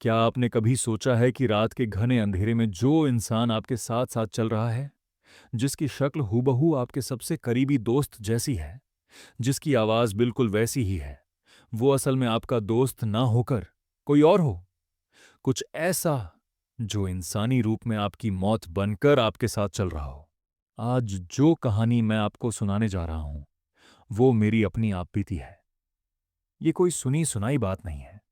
क्या आपने कभी सोचा है कि रात के घने अंधेरे में जो इंसान आपके साथ साथ चल रहा है, जिसकी शक्ल हूबहू आपके सबसे करीबी दोस्त जैसी है, जिसकी आवाज बिल्कुल वैसी ही है, वो असल में आपका दोस्त ना होकर कोई और हो? कुछ ऐसा जो इंसानी रूप में आपकी मौत बनकर आपके साथ चल रहा हो। आज जो कहानी मैं आपको सुनाने जा रहा हूं, वो मेरी अपनी आप बीती है। ये कोई सुनी सुनाई बात नहीं है।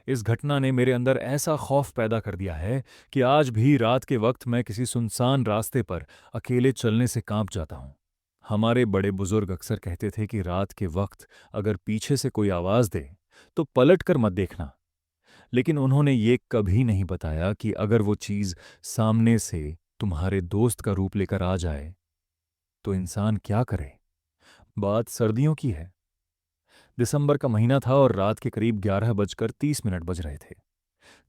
इस घटना ने मेरे अंदर ऐसा खौफ पैदा कर दिया है कि आज भी रात के वक्त मैं किसी सुनसान रास्ते पर अकेले चलने से कांप जाता हूं। हमारे बड़े बुजुर्ग अक्सर कहते थे कि रात के वक्त अगर पीछे से कोई आवाज दे तो पलट कर मत देखना। लेकिन उन्होंने ये कभी नहीं बताया कि अगर वो चीज सामने से तुम्हारे दोस्त का रूप लेकर आ जाए तो इंसान क्या करे। बात सर्दियों की है। दिसंबर का महीना था और रात के करीब 11:30 बज रहे थे।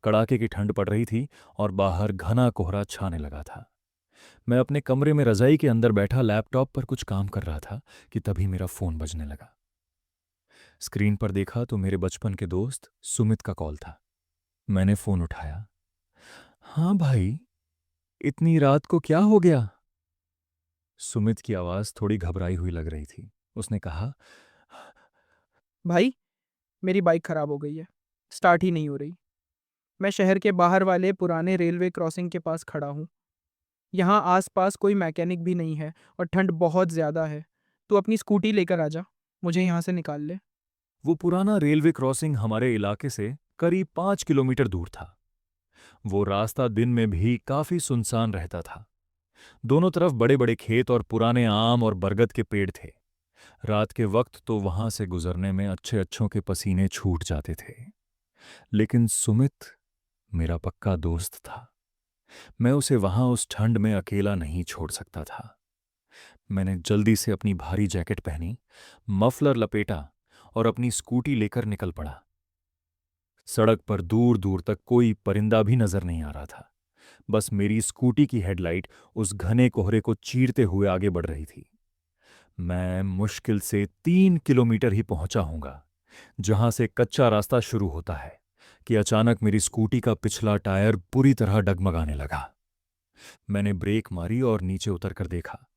कड़ाके की ठंड पड़ रही थी और बाहर घना कोहरा छाने लगा था। मैं अपने कमरे में रजाई के अंदर बैठा लैपटॉप पर कुछ काम कर रहा था कि तभी मेरा फोन बजने लगा। स्क्रीन पर देखा तो मेरे बचपन के दोस्त सुमित का कॉल था। मैंने फोन उठाया। हाँ भाई, इतनी रात को क्या हो गया? सुमित की आवाज थोड़ी घबराई हुई लग रही थी। उसने कहा, भाई, मेरी बाइक खराब हो गई है। स्टार्ट ही नहीं हो रही। मैं शहर के बाहर वाले पुराने रेलवे क्रॉसिंग के पास खड़ा हूँ। यहाँ आसपास कोई मैकेनिक भी नहीं है और ठंड बहुत ज़्यादा है। तू अपनी स्कूटी लेकर आ जा, मुझे यहाँ से निकाल ले। वो पुराना रेलवे क्रॉसिंग हमारे इलाके से करीब 5 किलोमीटर दूर था। वो रास्ता दिन में भी काफी सुनसान रहता था। दोनों तरफ बड़े बड़े खेत और पुराने आम और बरगद के पेड़ थे। रात के वक्त तो वहां से गुजरने में अच्छे अच्छों के पसीने छूट जाते थे। लेकिन सुमित मेरा पक्का दोस्त था। मैं उसे वहां उस ठंड में अकेला नहीं छोड़ सकता था। मैंने जल्दी से अपनी भारी जैकेट पहनी, मफलर लपेटा और अपनी स्कूटी लेकर निकल पड़ा। सड़क पर दूर दूर तक कोई परिंदा भी नजर नहीं आ रहा था। बस मेरी स्कूटी की हेडलाइट उस घने कोहरे को चीरते हुए आगे बढ़ रही थी। मैं मुश्किल से 3 किलोमीटर ही पहुंचा हूंगा, जहां से कच्चा रास्ता शुरू होता है, कि अचानक मेरी स्कूटी का पिछला टायर बुरी तरह डगमगाने लगा। मैंने ब्रेक मारी और नीचे उतरकर देखा।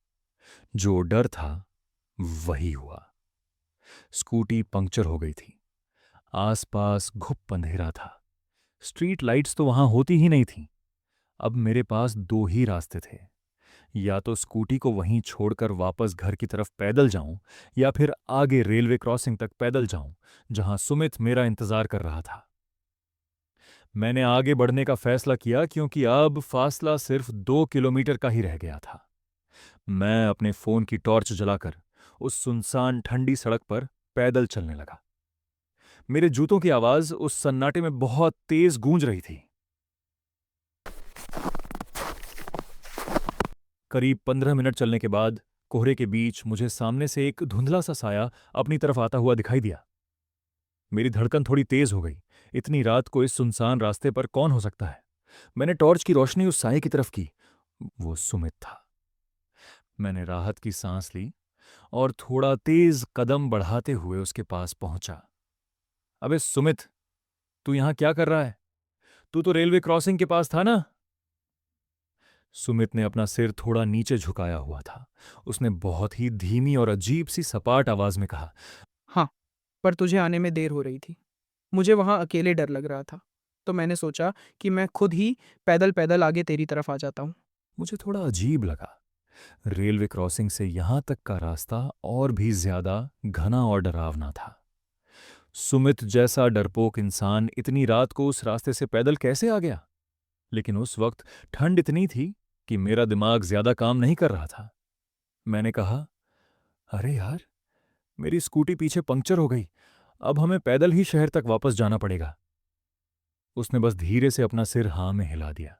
जो डर था वही हुआ। स्कूटी पंक्चर हो गई थी। आसपास घुप अंधेरा था। स्ट्रीट लाइट्स तो वहां होती ही नहीं थीं। अब मेरे पास दो ही रास्ते थे। या तो स्कूटी को वहीं छोड़कर वापस घर की तरफ पैदल जाऊं, या फिर आगे रेलवे क्रॉसिंग तक पैदल जाऊं, जहां सुमित मेरा इंतजार कर रहा था। मैंने आगे बढ़ने का फैसला किया क्योंकि अब फासला सिर्फ 2 किलोमीटर का ही रह गया था। मैं अपने फोन की टॉर्च जलाकर उस सुनसान ठंडी सड़क पर पैदल चलने लगा। मेरे जूतों की आवाज उस सन्नाटे में बहुत तेज गूंज रही थी। करीब 15 मिनट चलने के बाद कोहरे के बीच मुझे सामने से एक धुंधला सा साया अपनी तरफ आता हुआ दिखाई दिया। मेरी धड़कन थोड़ी तेज हो गई। इतनी रात को इस सुनसान रास्ते पर कौन हो सकता है? मैंने टॉर्च की रोशनी उस साये की तरफ की। वो सुमित था। मैंने राहत की सांस ली और थोड़ा तेज कदम बढ़ाते हुए उसके पास पहुंचा। अबे सुमित, तू यहां क्या कर रहा है? तू तो रेलवे क्रॉसिंग के पास था ना? सुमित ने अपना सिर थोड़ा नीचे झुकाया हुआ था। उसने बहुत ही धीमी और अजीब सी सपाट आवाज में कहा, हाँ, पर तुझे आने में देर हो रही थी। मुझे वहाँ अकेले डर लग रहा था, तो मैंने सोचा कि मैं खुद ही पैदल-पैदल आगे तेरी तरफ आ जाता हूँ। मुझे थोड़ा अजीब लगा। रेलवे क्रॉसिंग से यहां तक का रास्ता और भी ज्यादा घना और डरावना था। सुमित जैसा डरपोक इंसान इतनी रात को उस रास्ते से पैदल कैसे आ गया? लेकिन उस वक्त ठंड इतनी थी कि मेरा दिमाग ज्यादा काम नहीं कर रहा था। मैंने कहा, अरे यार, मेरी स्कूटी पीछे पंक्चर हो गई। अब हमें पैदल ही शहर तक वापस जाना पड़ेगा। उसने बस धीरे से अपना सिर हाँ में हिला दिया।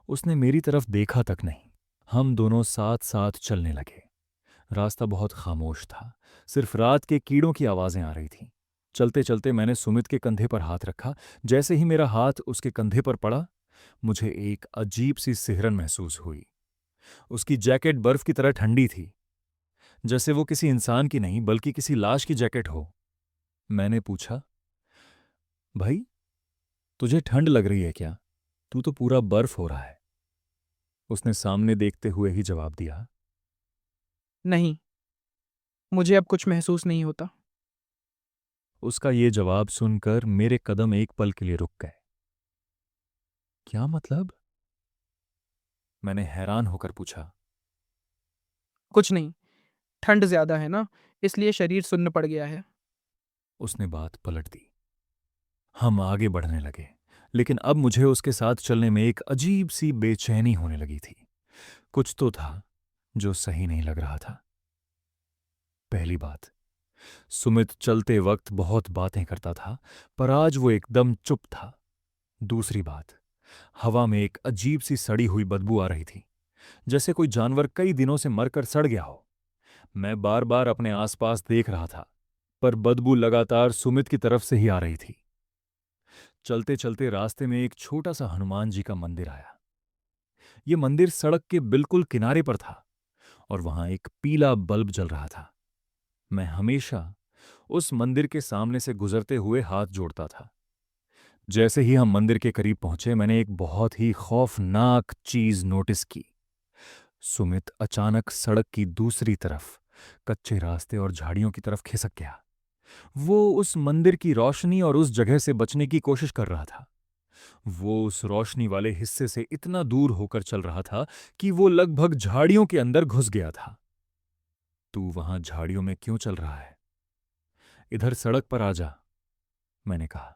उसने मेरी तरफ देखा तक नहीं। हम दोनों साथ साथ चलने लगे। रास्ता बहुत खामोश था। सिर्फ रात के कीड़ों की आवाजें आ रही थीं। चलते चलते मैंने सुमित के कंधे पर हाथ रखा। जैसे ही मेरा हाथ उसके कंधे पर पड़ा, मुझे एक अजीब सी सिहरन महसूस हुई। उसकी जैकेट बर्फ की तरह ठंडी थी, जैसे वो किसी इंसान की नहीं बल्कि किसी लाश की जैकेट हो। मैंने पूछा, भाई, तुझे ठंड लग रही है क्या? तू तो पूरा बर्फ हो रहा है। उसने सामने देखते हुए ही जवाब दिया। नहीं, मुझे अब कुछ महसूस नहीं होता। उसका ये जवाब सुनकर मेरे कदम एक पल के लिए रुक गए। क्या मतलब? मैंने हैरान होकर पूछा। कुछ नहीं, ठंड ज़्यादा है ना, इसलिए शरीर सुन्न पड़ गया है। उसने बात पलट दी। हम आगे बढ़ने लगे, लेकिन अब मुझे उसके साथ चलने में एक अजीब सी बेचैनी होने लगी थी। कुछ तो था जो सही नहीं लग रहा था। पहली बात, सुमित चलते वक्त बहुत बातें करता था, पर आज वो एकदम चुप था। दूसरी बात, हवा में एक अजीब सी सड़ी हुई बदबू आ रही थी, जैसे कोई जानवर कई दिनों से मरकर सड़ गया हो। मैं बार बार अपने आसपास देख रहा था, पर बदबू लगातार सुमित की तरफ से ही आ रही थी। चलते चलते रास्ते में एक छोटा सा हनुमान जी का मंदिर आया। ये मंदिर सड़क के बिल्कुल किनारे पर था और वहां एक पीला बल्ब जल रहा था। मैं हमेशा उस मंदिर के सामने से गुजरते हुए हाथ जोड़ता था। जैसे ही हम मंदिर के करीब पहुंचे, मैंने एक बहुत ही खौफनाक चीज नोटिस की। सुमित अचानक सड़क की दूसरी तरफ कच्चे रास्ते और झाड़ियों की तरफ खिसक गया। वो उस मंदिर की रोशनी और उस जगह से बचने की कोशिश कर रहा था। वो उस रोशनी वाले हिस्से से इतना दूर होकर चल रहा था कि वो लगभग झाड़ियों के अंदर घुस गया था। तू वहां झाड़ियों में क्यों चल रहा है? इधर सड़क पर आ जा, मैंने कहा।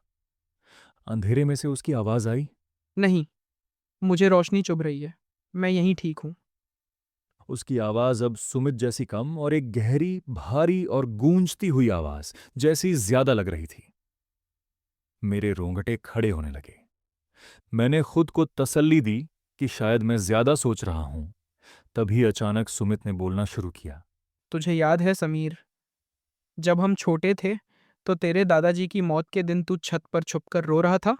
अंधेरे में से उसकी आवाज आई। नहीं, मुझे रोशनी चुभ रही है। मैं यहीं ठीक हूँ। उसकी आवाज अब सुमित जैसी कम और एक गहरी, भारी और गूंजती हुई आवाज जैसी ज्यादा लग रही थी। मेरे रोंगटे खड़े होने लगे। मैंने खुद को तसल्ली दी कि शायद मैं ज्यादा सोच रहा हूं। तभी अचानक सुमित ने बोलना शुरू किया। तुझे याद है समीर, जब हम छोटे थे तो तेरे दादाजी की मौत के दिन तू छत पर छुपकर रो रहा था?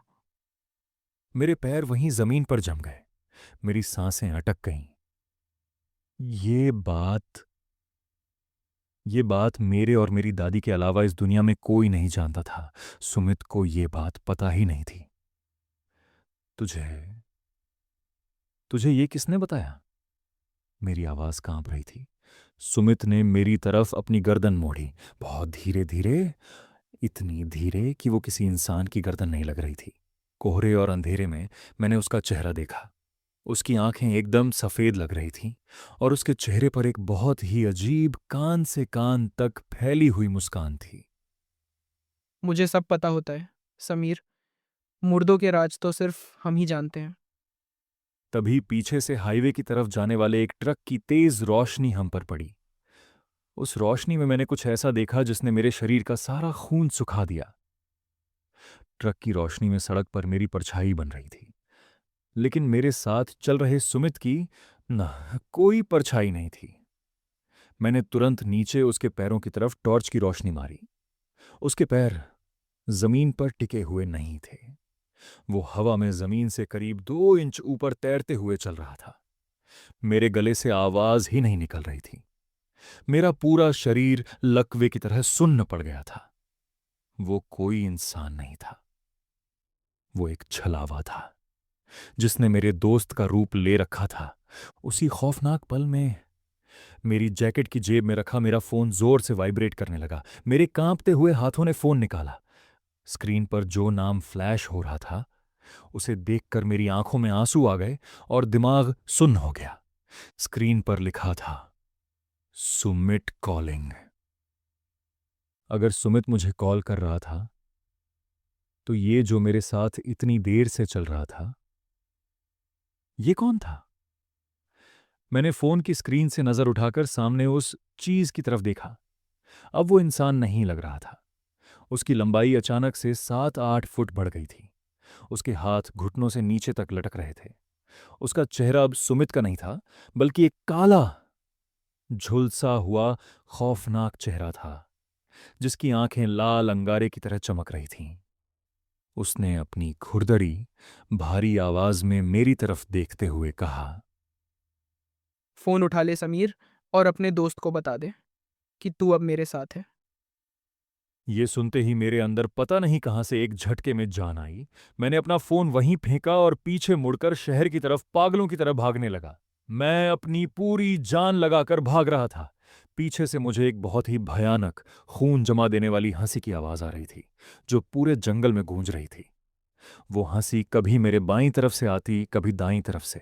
मेरे पैर वहीं जमीन पर जम गए। मेरी सांसें अटक गईं। ये बात ये बात मेरे और मेरी दादी के अलावा इस दुनिया में कोई नहीं जानता था। सुमित को ये बात पता ही नहीं थी। तुझे तुझे ये किसने बताया? मेरी आवाज कांप रही थी। सुमित ने मेरी तरफ अपनी गर्दन मोड़ी, बहुत धीरे धीरे, इतनी धीरे कि वो किसी इंसान की गर्दन नहीं लग रही थी। कोहरे और अंधेरे में मैंने उसका चेहरा देखा। उसकी आंखें एकदम सफेद लग रही थीं और उसके चेहरे पर एक बहुत ही अजीब, कान से कान तक फैली हुई मुस्कान थी। मुझे सब पता होता है समीर, मुर्दों के राज तो सिर्फ हम ही जानते हैं। तभी पीछे से हाईवे की तरफ जाने वाले एक ट्रक की तेज रोशनी हम पर पड़ी। उस रोशनी में मैंने कुछ ऐसा देखा जिसने मेरे शरीर का सारा खून सुखा दिया। ट्रक की रोशनी में सड़क पर मेरी परछाई बन रही थी, लेकिन मेरे साथ चल रहे सुमित की न कोई परछाई नहीं थी। मैंने तुरंत नीचे उसके पैरों की तरफ टॉर्च की रोशनी मारी। उसके पैर जमीन पर टिके हुए नहीं थे। वो हवा में जमीन से करीब 2 इंच ऊपर तैरते हुए चल रहा था। मेरे गले से आवाज ही नहीं निकल रही थी। मेरा पूरा शरीर लकवे की तरह सुन्न पड़ गया था। वो कोई इंसान नहीं था। वो एक छलावा था जिसने मेरे दोस्त का रूप ले रखा था। उसी खौफनाक पल में मेरी जैकेट की जेब में रखा मेरा फोन जोर से वाइब्रेट करने लगा। मेरे कांपते हुए हाथों ने फोन निकाला। स्क्रीन पर जो नाम फ्लैश हो रहा था, उसे देखकर मेरी आंखों में आंसू आ गए और दिमाग सुन्न हो गया। स्क्रीन पर लिखा था, सुमित कॉलिंग। अगर सुमित मुझे कॉल कर रहा था, तो ये जो मेरे साथ इतनी देर से चल रहा था, ये कौन था? मैंने फोन की स्क्रीन से नजर उठाकर सामने उस चीज की तरफ देखा। अब वो इंसान नहीं लग रहा था। उसकी लंबाई अचानक से 7-8 फुट बढ़ गई थी। उसके हाथ घुटनों से नीचे तक लटक रहे थे। उसका चेहरा अब सुमित का नहीं था, बल्कि एक काला, झुलसा हुआ, खौफनाक चेहरा था, जिसकी आंखें लाल अंगारे की तरह चमक रही थीं। उसने अपनी खुरदरी, भारी आवाज में मेरी तरफ देखते हुए कहा। फोन उठा ले समीर और अपने दोस्त को बता दे कि तू अब मेरे साथ है। ये सुनते ही मेरे अंदर पता नहीं कहां से एक झटके में जान आई। मैंने अपना फोन वहीं फेंका और पीछे मुड़कर शहर की तरफ पागलों की तरह भागने लगा। मैं अपनी पूरी जान लगाकर भाग रहा था। पीछे से मुझे एक बहुत ही भयानक, खून जमा देने वाली हंसी की आवाज आ रही थी, जो पूरे जंगल में गूंज रही थी। वो हंसी कभी मेरे बाईं तरफ से आती, कभी दाईं तरफ से।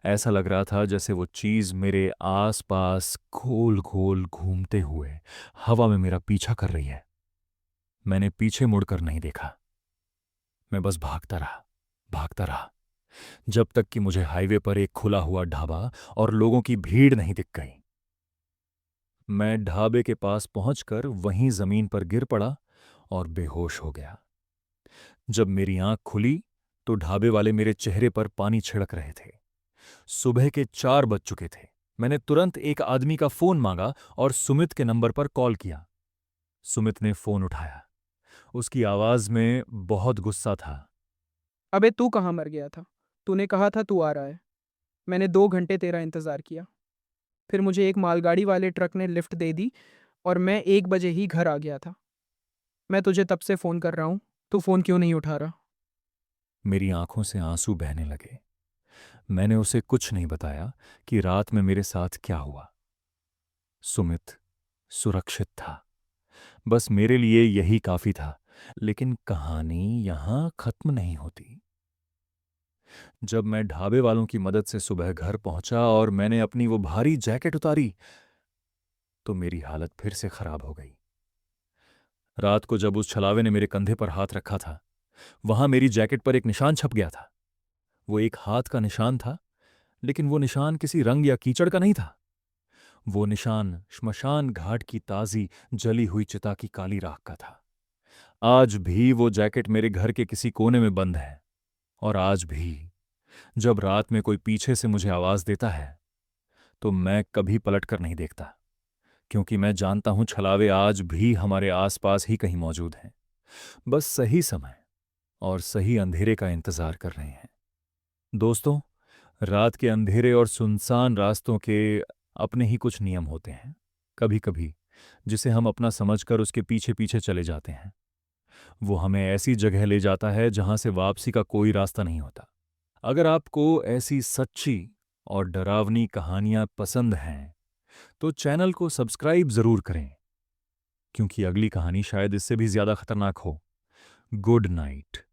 ऐसा लग रहा था जैसे वो चीज मेरे आसपास गोल गोल घूमते हुए हवा में मेरा पीछा कर रही है। मैंने पीछे मुड़कर नहीं देखा। मैं बस भागता रहा, जब तक कि मुझे हाईवे पर एक खुला हुआ ढाबा और लोगों की भीड़ नहीं दिख गई। मैं ढाबे के पास पहुंचकर वहीं जमीन पर गिर पड़ा और बेहोश हो गया। जब मेरी आंख खुली तो ढाबे वाले मेरे चेहरे पर पानी छिड़क रहे थे। सुबह के 4 बज चुके थे। मैंने तुरंत एक आदमी का फोन मांगा और सुमित के नंबर पर कॉल किया। सुमित ने फोन उठाया। उसकी आवाज में बहुत गुस्सा था। अबे तू कहाँ मर गया था? तूने कहा था तू आ रहा है। मैंने 2 घंटे तेरा इंतज़ार किया। फिर मुझे एक मालगाड़ी वाले ट्रक ने लिफ्ट दे दी और मैं 1 बजे ही घर आ गया था। मैं तुझे तब से फ़ोन कर रहा हूँ, तू फ़ोन क्यों नहीं उठा रहा? मेरी आंखों से आंसू बहने लगे। मैंने उसे कुछ नहीं बताया कि रात में मेरे साथ क्या हुआ। सुमित सुरक्षित था, बस मेरे लिए यही काफी था। लेकिन कहानी यहां खत्म नहीं होती। जब मैं ढाबे वालों की मदद से सुबह घर पहुंचा और मैंने अपनी वो भारी जैकेट उतारी, तो मेरी हालत फिर से खराब हो गई। रात को जब उस छलावे ने मेरे कंधे पर हाथ रखा था, वहां मेरी जैकेट पर एक निशान छप गया था। वो एक हाथ का निशान था, लेकिन वो निशान किसी रंग या कीचड़ का नहीं था। वो निशान श्मशान घाट की ताजी जली हुई चिता की काली राख का था। आज भी वो जैकेट मेरे घर के किसी कोने में बंद है। और आज भी जब रात में कोई पीछे से मुझे आवाज देता है, तो मैं कभी पलटकर नहीं देखता, क्योंकि मैं जानता हूं छलावे आज भी हमारे आसपास ही कहीं मौजूद हैं, बस सही समय और सही अंधेरे का इंतजार कर रहे हैं। दोस्तों, रात के अंधेरे और सुनसान रास्तों के अपने ही कुछ नियम होते हैं। कभी कभी जिसे हम अपना समझकर उसके पीछे पीछे चले जाते हैं, वो हमें ऐसी जगह ले जाता है जहां से वापसी का कोई रास्ता नहीं होता। अगर आपको ऐसी सच्ची और डरावनी कहानियां पसंद हैं, तो चैनल को सब्सक्राइब जरूर करें, क्योंकि अगली कहानी शायद इससे भी ज्यादा खतरनाक हो। Good night.